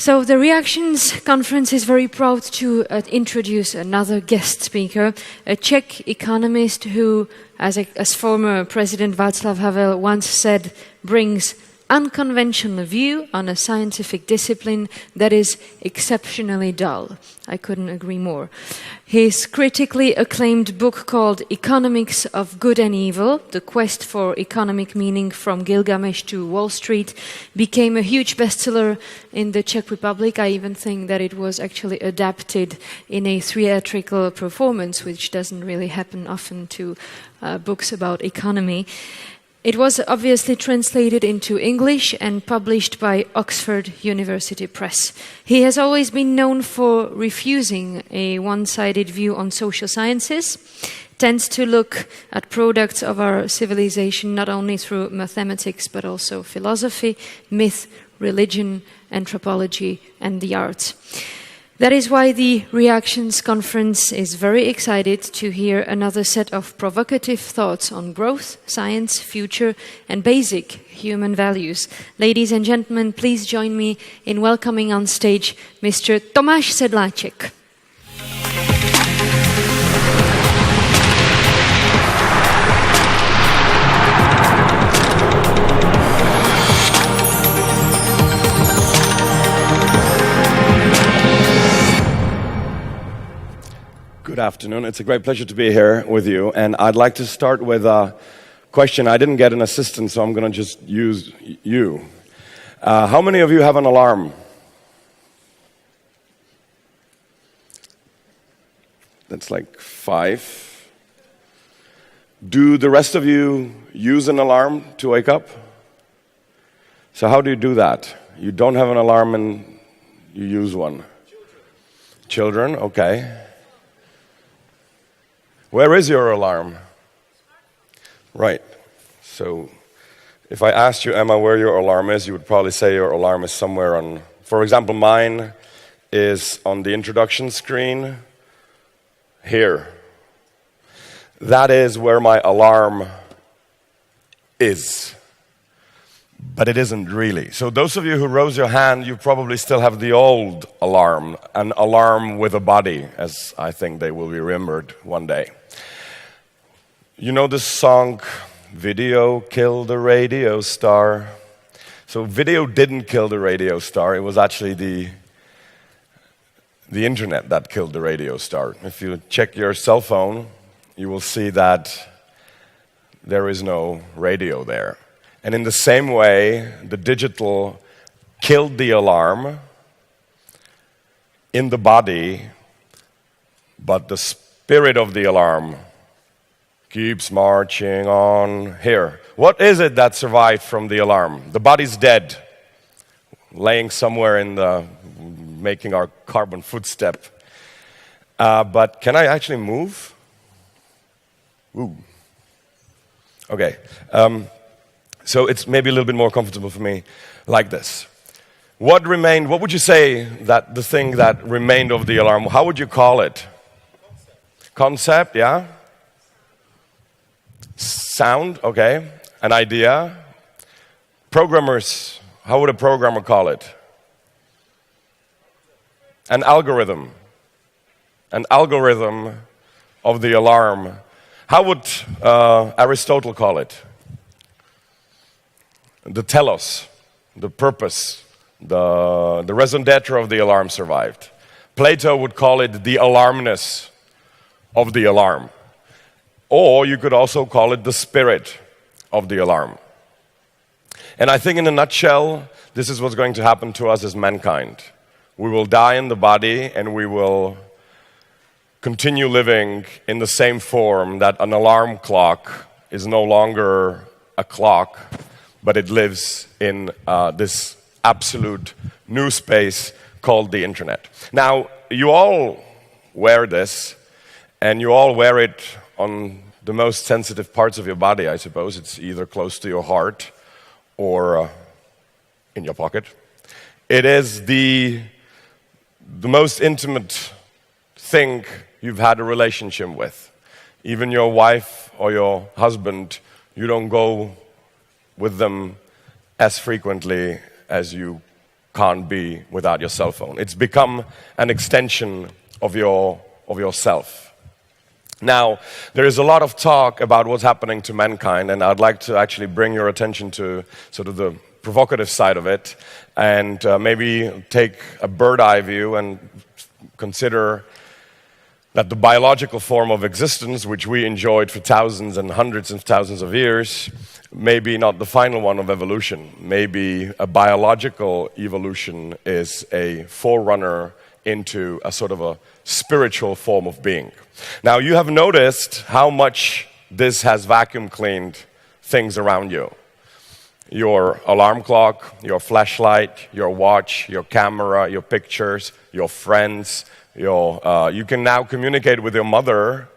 So the Reactions Conference is very proud to introduce another guest speaker, a Czech economist who, as former President Václav Havel once said, brings unconventional view on a scientific discipline that is exceptionally dull. I couldn't agree more. His critically acclaimed book called Economics of Good and Evil, The Quest for Economic Meaning from Gilgamesh to Wall Street, became a huge bestseller in the Czech Republic. I even think that it was actually adapted in a theatrical performance, which doesn't really happen often to books about economy. It was obviously translated into English and published by Oxford University Press. He has always been known for refusing a one-sided view on social sciences, tends to look at products of our civilization not only through mathematics but also philosophy, myth, religion, anthropology, and the arts. That is why the Reactions Conference is very excited to hear another set of provocative thoughts on growth, science, future, and basic human values. Ladies and gentlemen, please join me in welcoming on stage Mr. Tomas Sedlacek. Good afternoon. It's a great pleasure to be here with you. And I'd like to start with a question. I didn't get an assistant, so I'm going to just use you. How many of you have an alarm? That's like 5. Do the rest of you use an alarm to wake up? So how do you do that? You don't have an alarm and you use one. Children, okay. Where is your alarm? Right. So if I asked you, Emma, where your alarm is, you would probably say your alarm is somewhere on, for example, mine is on the introduction screen here. That is where my alarm is. But it isn't really. So those of you who rose your hand, you probably still have the old alarm, an alarm with a body, as I think they will be remembered one day. You know this song, Video Killed the Radio Star? So video didn't kill the radio star. It was actually the internet that killed the radio star. If you check your cell phone, you will see that there is no radio there. And in the same way, the digital killed the alarm in the body, but the spirit of the alarm keeps marching on here. What is it that survived from the alarm? The body's dead, laying somewhere in the, making our carbon footstep. But can I actually move? Ooh. Okay. So it's maybe a little bit more comfortable for me like this. What remained, what would you say that the thing that remained of the alarm, how would you call it? Concept, yeah? Sound, okay. An idea. Programmers, how would a programmer call it? An algorithm. An algorithm of the alarm. How would Aristotle call it? The telos, the purpose, the raison d'etre of the alarm survived. Plato would call it the alarmness of the alarm. Or you could also call it the spirit of the alarm. And I think in a nutshell, this is what's going to happen to us as mankind. We will die in the body and we will continue living in the same form that an alarm clock is no longer a clock, but it lives in this absolute new space called the internet. Now, you all wear this, and you all wear it on the most sensitive parts of your body, I suppose. It's either close to your heart or in your pocket. It is the most intimate thing you've had a relationship with. Even your wife or your husband, you don't go with them as frequently as you can't be without your cell phone. It's become an extension of yourself. Now, there is a lot of talk about what's happening to mankind, and I'd like to actually bring your attention to sort of the provocative side of it, and maybe take a bird's-eye view and consider that the biological form of existence, which we enjoyed for thousands and hundreds of thousands of years, may be not the final one of evolution. Maybe a biological evolution is a forerunner into a sort of a spiritual form of being. Now, you have noticed how much this has vacuum cleaned things around you. Your alarm clock, your flashlight, your watch, your camera, your pictures, your friends. You can now communicate with your mother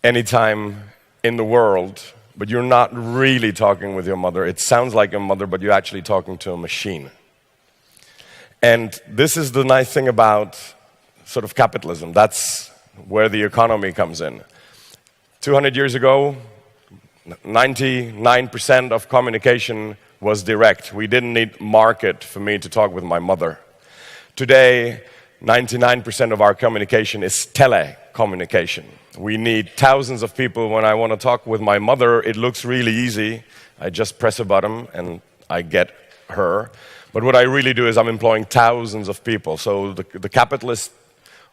anytime in the world, but you're not really talking with your mother. It sounds like your mother, but you're actually talking to a machine. And this is the nice thing about sort of capitalism. That's where the economy comes in. 200 years ago, 99% of communication was direct. We didn't need market for me to talk with my mother. Today, 99% of our communication is telecommunication. We need thousands of people. When I want to talk with my mother, it looks really easy. I just press a button and I get her. But what I really do is I'm employing thousands of people. So the capitalist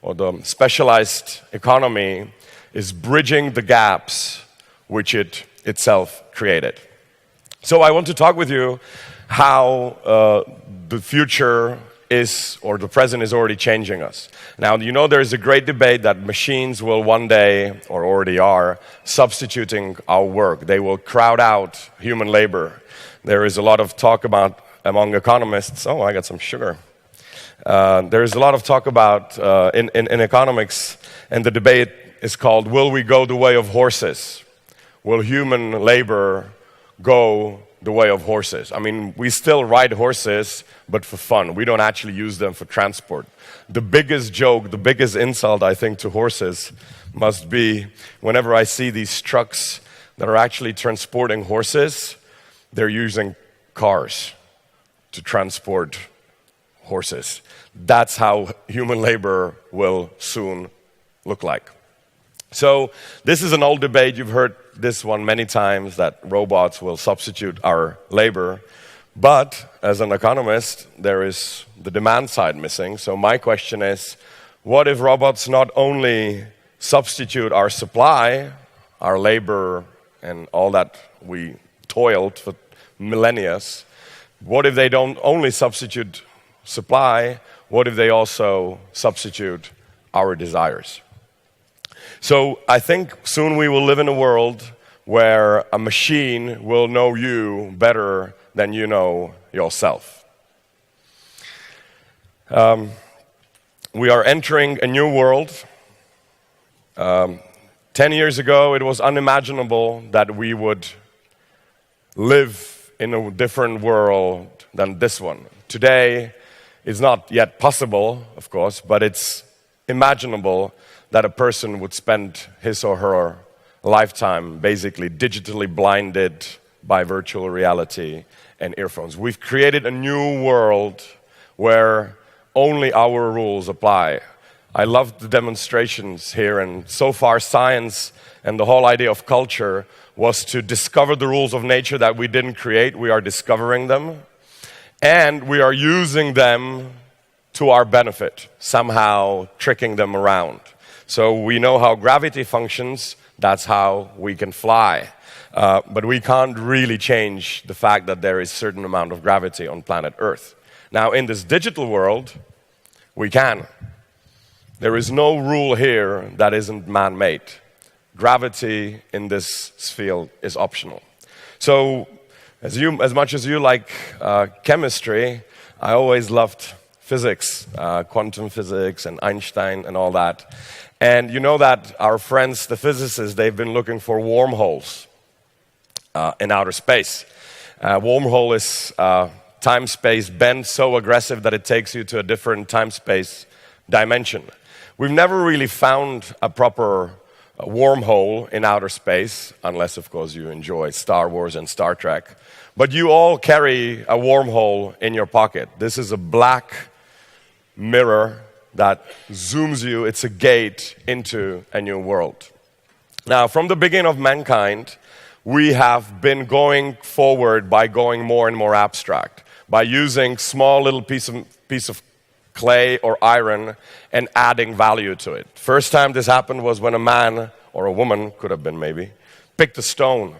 or the specialized economy is bridging the gaps which it itself created. So I want to talk with you how the future is, or the present is already changing us. Now, you know there is a great debate that machines will one day, or already are, substituting our work. They will crowd out human labor. There is a lot of talk about, among economists, oh, I got some sugar. There is a lot of talk about, in economics, and the debate is called, will we go the way of horses? Will human labor go the way of horses? I mean, we still ride horses, but for fun. We don't actually use them for transport. The biggest joke, the biggest insult, I think, to horses must be whenever I see these trucks that are actually transporting horses, they're using cars to transport horses. That's how human labor will soon look like. So this is an old debate. You've heard this one many times, that robots will substitute our labor. But as an economist, there is the demand side missing. So my question is, what if robots not only substitute our supply, our labor, and all that we toiled for millennia? What if they don't only substitute supply? What if they also substitute our desires? So I think soon we will live in a world where a machine will know you better than you know yourself. We are entering a new world. 10 years ago, it was unimaginable that we would live in a different world than this one. Today, it's not yet possible, of course, but it's imaginable that a person would spend his or her lifetime basically digitally blinded by virtual reality and earphones. We've created a new world where only our rules apply. I love the demonstrations here, and so far science and the whole idea of culture was to discover the rules of nature that we didn't create. We are discovering them, and we are using them to our benefit, somehow tricking them around. So we know how gravity functions, that's how we can fly. But we can't really change the fact that there is a certain amount of gravity on planet Earth. Now, in this digital world, we can. There is no rule here that isn't man-made. Gravity in this field is optional. So, as much as you like chemistry, I always loved physics, quantum physics and Einstein and all that. And you know that our friends, the physicists, they've been looking for wormholes in outer space. Wormhole is time-space bend so aggressive that it takes you to a different time-space dimension. We've never really found a proper wormhole in outer space, unless, of course, you enjoy Star Wars and Star Trek. But you all carry a wormhole in your pocket. This is a black mirror that zooms you. It's a gate into a new world. Now, from the beginning of mankind, we have been going forward by going more and more abstract, by using small little piece of clay or iron and adding value to it. First time this happened was when a man, or a woman, could have been maybe, picked a stone.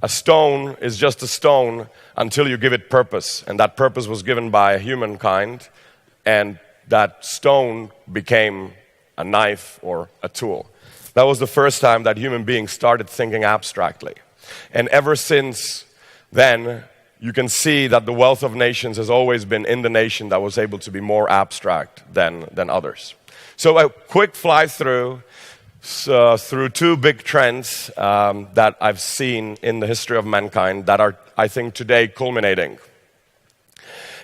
A stone is just a stone until you give it purpose, and that purpose was given by humankind, and that stone became a knife or a tool. That was the first time that human beings started thinking abstractly. And ever since then, you can see that the wealth of nations has always been in the nation that was able to be more abstract than others. So a quick fly through two big trends that I've seen in the history of mankind that are, I think, today culminating.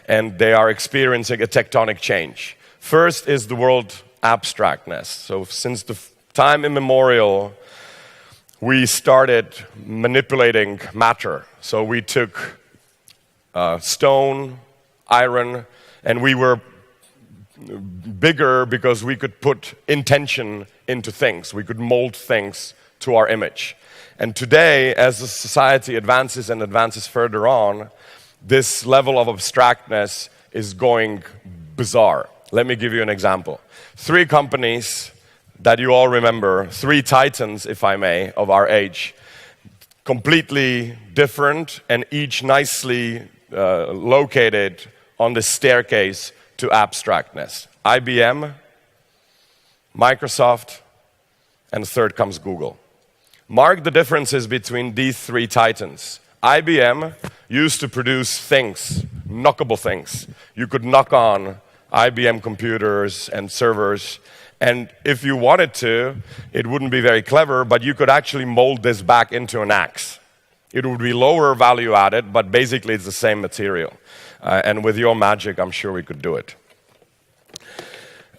And they are experiencing a tectonic change. First is the world abstractness. So since the time immemorial, we started manipulating matter. So we took stone, iron, and we were bigger because we could put intention into things. We could mold things to our image. And today, as the society advances and advances further on, this level of abstractness is going bizarre. Let me give you an example. 3 companies that you all remember, 3 titans, if I may, of our age, completely different and each nicely located on the staircase to abstractness. IBM, Microsoft, and third comes Google. Mark the differences between these 3 titans. IBM used to produce things, knockable things. You could knock on IBM computers and servers, and if you wanted to, it wouldn't be very clever, but you could actually mold this back into an axe. It would be lower value added, but basically it's the same material. And with your magic, I'm sure we could do it.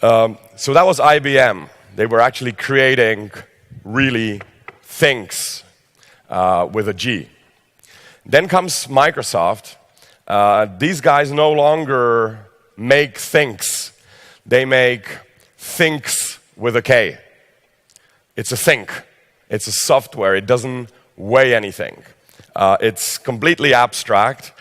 So that was IBM. They were actually creating really things with a G. Then comes Microsoft. These guys no longer make things. They make thinks with a K. It's a think. It's a software. It doesn't weigh anything. It's completely abstract,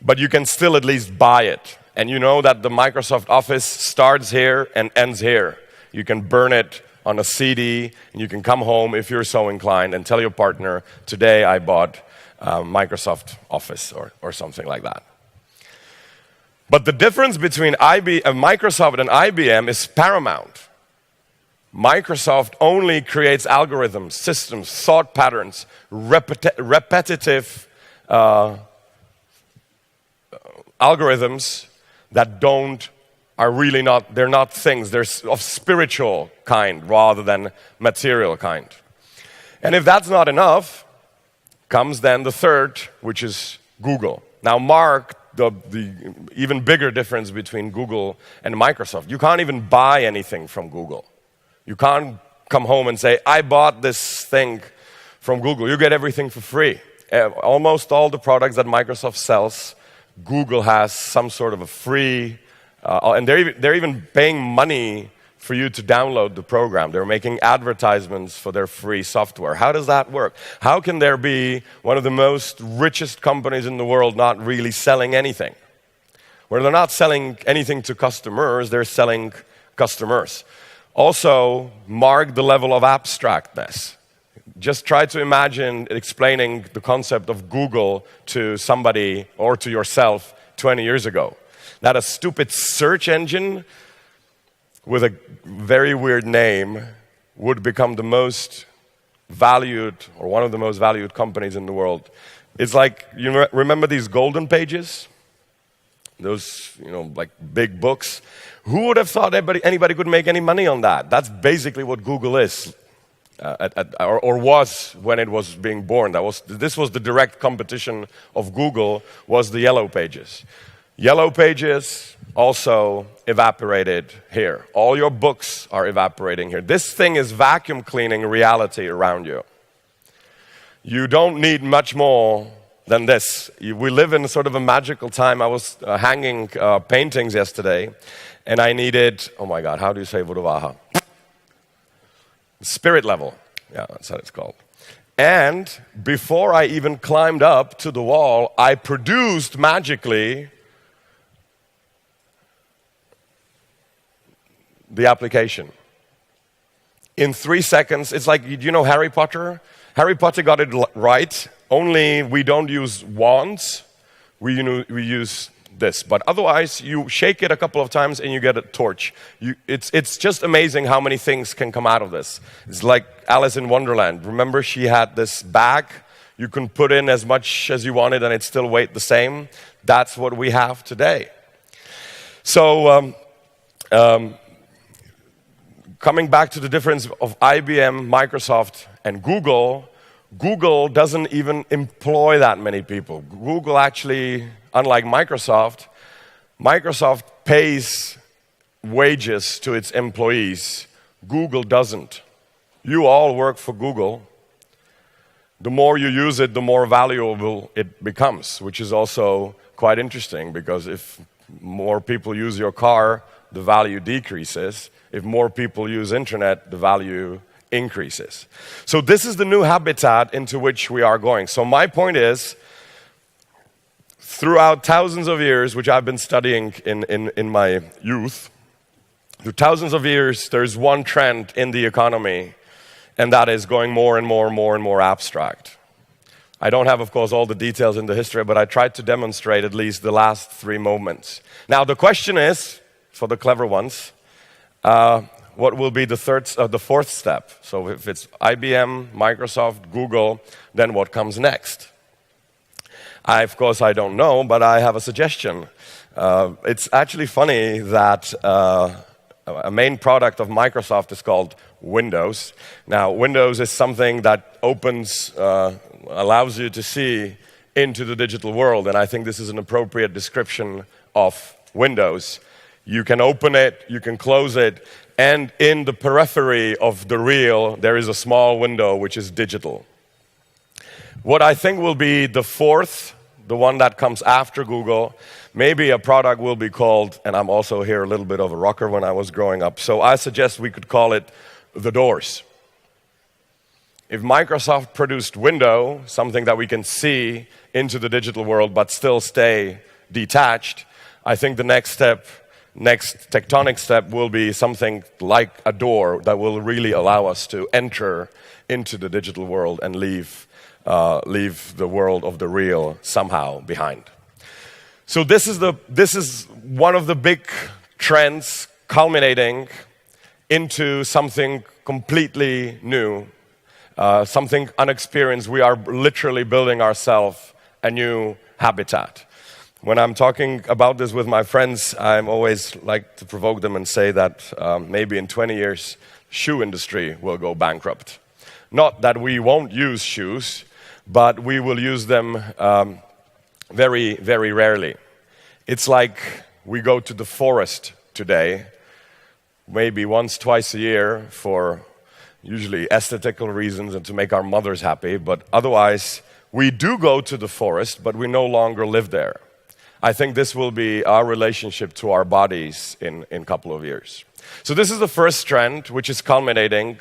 but you can still at least buy it. And you know that the Microsoft Office starts here and ends here. You can burn it on a CD, and you can come home if you're so inclined and tell your partner, today I bought Microsoft Office or something like that. But the difference between Microsoft and IBM is paramount. Microsoft only creates algorithms, systems, thought patterns, repetitive algorithms that they're not things, they're of spiritual kind rather than material kind. And if that's not enough, comes then the third, which is Google. Now mark the even bigger difference between Google and Microsoft. You can't even buy anything from Google. You can't come home and say, I bought this thing from Google. You get everything for free. Almost all the products that Microsoft sells, Google has some sort of a free, and they're even paying money for you to download the program. They're making advertisements for their free software. How does that work? How can there be one of the most richest companies in the world not really selling anything? Where they're not selling anything to customers, they're selling customers. Also, mark the level of abstractness. Just try to imagine explaining the concept of Google to somebody or to yourself 20 years ago. That a stupid search engine with a very weird name would become the most valued or one of the most valued companies in the world. It's like, you remember these golden pages? Those, like big books. Who would have thought anybody could make any money on that? That's basically what Google is, or was when it was being born. This was the direct competition of Google, was the yellow pages. Yellow pages, also evaporated here. All your books are evaporating here. This thing is vacuum cleaning reality around you. You don't need much more than this. We live in sort of a magical time. I was hanging paintings yesterday, and I needed, oh my God, how do you say Vodovaha? Spirit level. Yeah, that's what it's called. And before I even climbed up to the wall, I produced magically the application. In 3 seconds, it's like, you know Harry Potter? Harry Potter got it right, only we don't use wands, we use this. But otherwise, you shake it a couple of times and you get a torch. It's just amazing how many things can come out of this. It's like Alice in Wonderland. Remember, she had this bag. You can put in as much as you wanted and it still weighed the same. That's what we have today. So, coming back to the difference of IBM, Microsoft, and Google, Google doesn't even employ that many people. Google actually, unlike Microsoft, Microsoft pays wages to its employees. Google doesn't. You all work for Google. The more you use it, the more valuable it becomes, which is also quite interesting because if more people use your car, the value decreases. If more people use internet, the value increases. So this is the new habitat into which we are going. So my point is, throughout thousands of years, which I've been studying in my youth, through thousands of years, there's one trend in the economy, and that is going more and more abstract. I don't have, of course, all the details in the history, but I tried to demonstrate at least the last 3 moments. Now, the question is, for the clever ones, what will be the fourth step? So if it's IBM, Microsoft, Google, then what comes next? Of course, I don't know, but I have a suggestion. It's actually funny that a main product of Microsoft is called Windows. Now, Windows is something that allows you to see into the digital world, and I think this is an appropriate description of Windows. You can open it, you can close it, and in the periphery of the real, there is a small window which is digital. What I think will be the fourth, the one that comes after Google, maybe a product will be called, and I'm also here a little bit of a rocker when I was growing up, so I suggest we could call it the doors. If Microsoft produced Window, something that we can see into the digital world but still stay detached, I think the next tectonic step will be something like a door that will really allow us to enter into the digital world and leave the world of the real somehow behind. So this is one of the big trends culminating into something completely new, something unexperienced. We are literally building ourselves a new habitat. When I'm talking about this with my friends, I always like to provoke them and say that maybe in 20 years, shoe industry will go bankrupt. Not that we won't use shoes, but we will use them very, very rarely. It's like we go to the forest today, maybe once, twice a year for usually aesthetical reasons and to make our mothers happy, but otherwise we do go to the forest, but we no longer live there. I think this will be our relationship to our bodies in a couple of years. So this is the first trend, which is culminating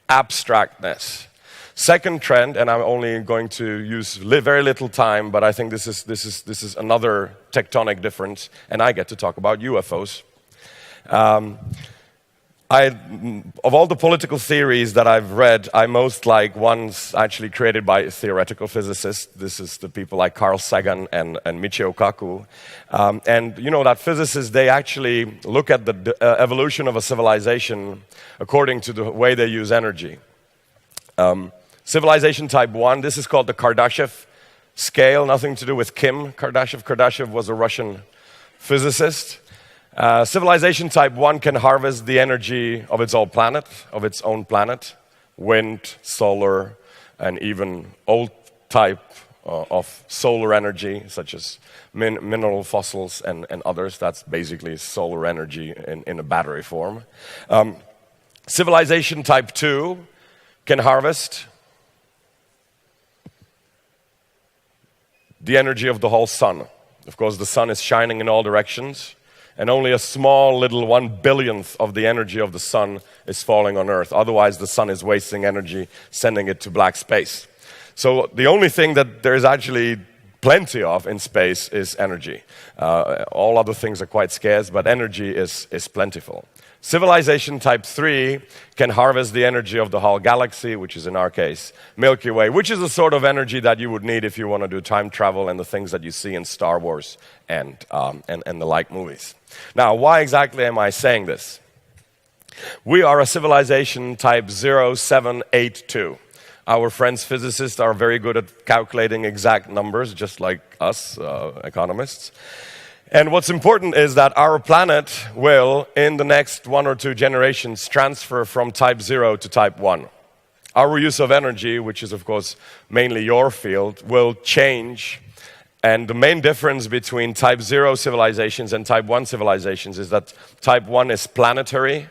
abstractness. Second trend, and I'm only going to use very little time, but I think this is another tectonic difference, and I get to talk about UFOs. Of all the political theories that I've read, I most like ones actually created by theoretical physicists. This is the people like Carl Sagan and Michio Kaku. And you know that physicists, they actually look at the evolution of a civilization according to the way they use energy. Civilization type 1, this is called the Kardashev scale, nothing to do with Kim Kardashev. Kardashev was a Russian physicist. Civilization type 1 can harvest the energy of its own planet, wind, solar, and even old type of solar energy, such as mineral fossils and others. That's basically solar energy in a battery form. Civilization type 2 can harvest the energy of the whole sun. Of course, the sun is shining in all directions, and only a small little 1/1000th of the energy of the sun is falling on Earth. Otherwise, the sun is wasting energy, sending it to black space. So the only thing that there is actually plenty of in space is energy. All other things are quite scarce, but energy is plentiful. Civilization type 3 can harvest the energy of the whole galaxy, which is in our case Milky Way, which is the sort of energy that you would need if you want to do time travel and the things that you see in Star Wars and the like movies. Now, why exactly am I saying this? We are a civilization type 0782. Our friends physicists are very good at calculating exact numbers, just like us economists. And what's important is that our planet will, in the next 1 or 2 generations, transfer from type 0 to type 1. Our use of energy, which is of course mainly your field, will change. And the main difference between type 0 civilizations and type 1 civilizations is that type 1 is planetary.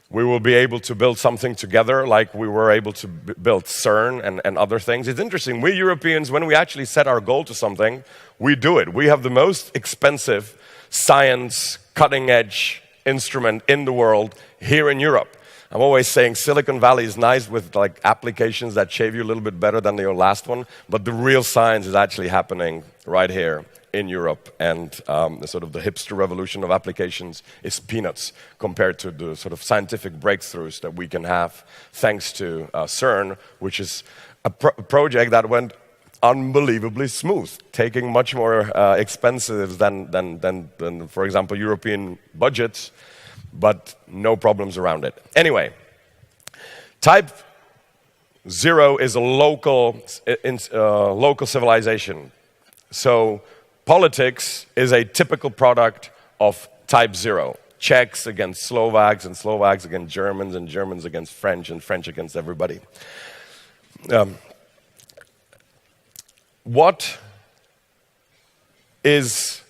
We will be able to build something together like we were able to build CERN and other things. It's interesting, we Europeans, when we actually set our goal to something, we do it. We have the most expensive science, cutting-edge instrument in the world here in Europe. I'm always saying Silicon Valley is nice with like applications that shave you a little bit better than your last one, but the real science is actually happening right here in Europe, and the sort of the hipster revolution of applications is peanuts compared to the sort of scientific breakthroughs that we can have thanks to CERN, which is a project that went unbelievably smooth, taking much more expensive than, for example, European budgets, but no problems around it. Anyway, type 0 is a local civilization. So politics is a typical product of type 0. Czechs against Slovaks, and Slovaks against Germans, and Germans against French, and French against everybody. What is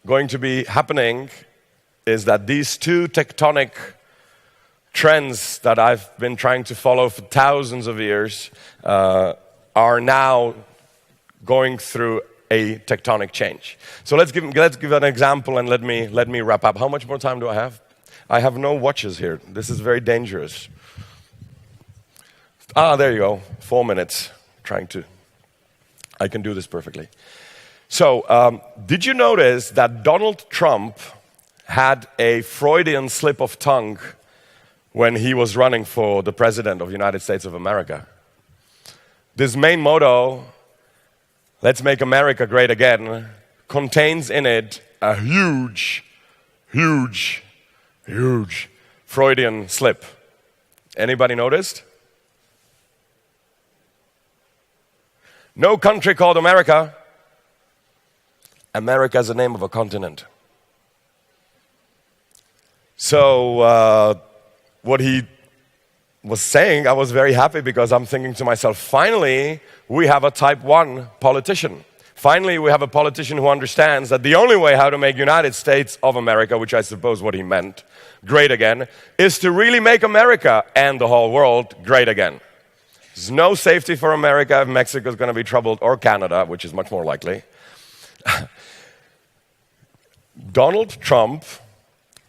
going to be happening is that these 2 tectonic trends that I've been trying to follow for thousands of years are now going through a tectonic change. So let's give an example, and let me wrap up. How much more time do I have? I have no watches here. This is very dangerous. There you go. 4 minutes. I can do this perfectly. So, did you notice that Donald Trump had a Freudian slip of tongue when he was running for the president of the United States of America? This main motto, "Let's make America great again," contains in it a huge Freudian slip. Anybody noticed? No country called America. America is the name of a continent. So what he was saying, I was very happy, because I'm thinking to myself, finally we have a type 1 politician. Finally we have a politician who understands that the only way how to make United States of America, which I suppose what he meant, great again, is to really make America and the whole world great again. There's no safety for America if Mexico is going to be troubled, or Canada, which is much more likely. Donald Trump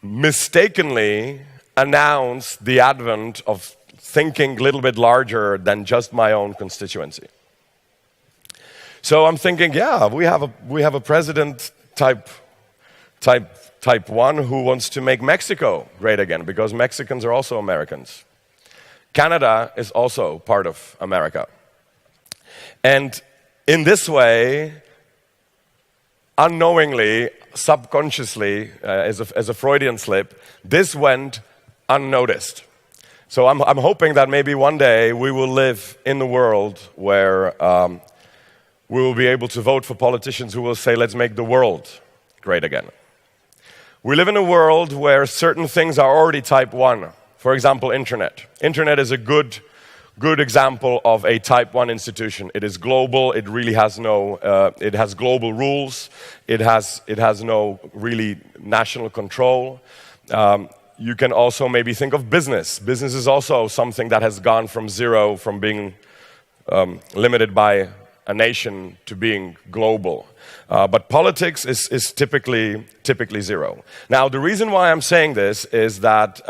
mistakenly announced the advent of thinking a little bit larger than just my own constituency. So I'm thinking, yeah, we have a president type 1 who wants to make Mexico great again, because Mexicans are also Americans. Canada is also part of America. And in this way, unknowingly, subconsciously, as a Freudian slip, this went unnoticed. So I'm hoping that maybe one day we will live in the world where we will be able to vote for politicians who will say, let's make the world great again. We live in a world where certain things are already type 1. For example, internet. Internet is a good good example of a type 1 institution. It is global, it really has it has global rules, it has no really national control. You can also maybe think of business. Business is also something that has gone from zero, from being limited by a nation to being global. But politics is typically zero. Now, the reason why I'm saying this is that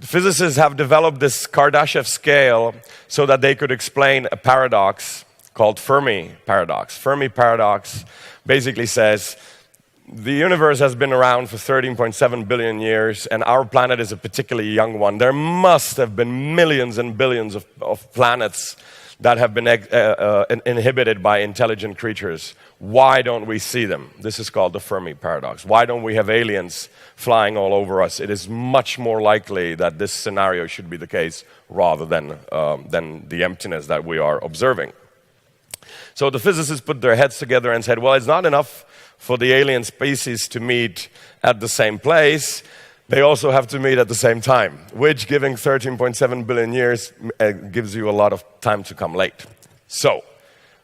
physicists have developed this Kardashev scale so that they could explain a paradox called Fermi paradox. Fermi paradox basically says the universe has been around for 13.7 billion years, and our planet is a particularly young one. There must have been millions and billions of planets that have been inhibited by intelligent creatures. Why don't we see them? This is called the Fermi paradox. Why don't we have aliens flying all over us? It is much more likely that this scenario should be the case rather than the emptiness that we are observing. So the physicists put their heads together and said, well, it's not enough for the alien species to meet at the same place. They also have to meet at the same time, which, given 13.7 billion years, gives you a lot of time to come late. So,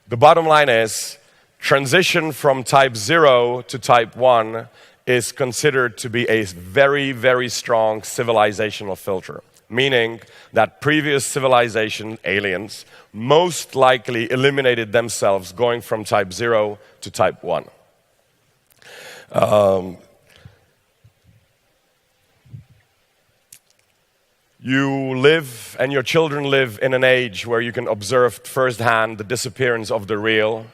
the bottom line is, transition from type 0 to type 1 is considered to be a very, very strong civilizational filter, meaning that previous civilization, aliens, most likely eliminated themselves going from type 0 to type 1. You live and your children live in an age where you can observe firsthand the disappearance of the real.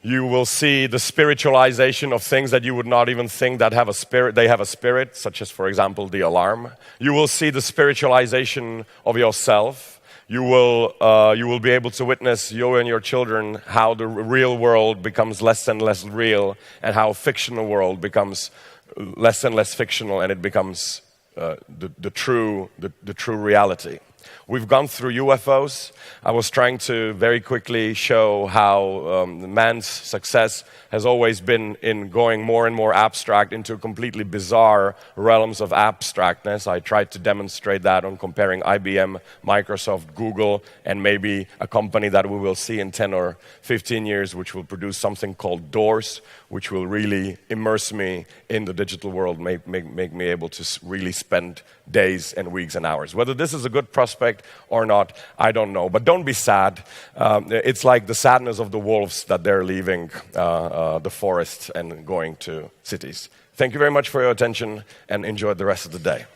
You will see the spiritualization of things that you would not even think that have a spirit. They have a spirit, such as, for example, the alarm. You will see the spiritualization of yourself. You will be able to witness, you and your children, how the real world becomes less and less real, and how fictional world becomes less and less fictional, and it becomes the true reality. We've gone through UFOs. I was trying to very quickly show how man's success has always been in going more and more abstract into completely bizarre realms of abstractness. I tried to demonstrate that on comparing IBM, Microsoft, Google, and maybe a company that we will see in 10 or 15 years, which will produce something called Doors, which will really immerse me in the digital world, make me able to really spend days and weeks and hours. Whether this is a good prospect or not, I don't know. But don't be sad. It's like the sadness of the wolves that they're leaving the forest and going to cities. Thank you very much for your attention, and enjoy the rest of the day.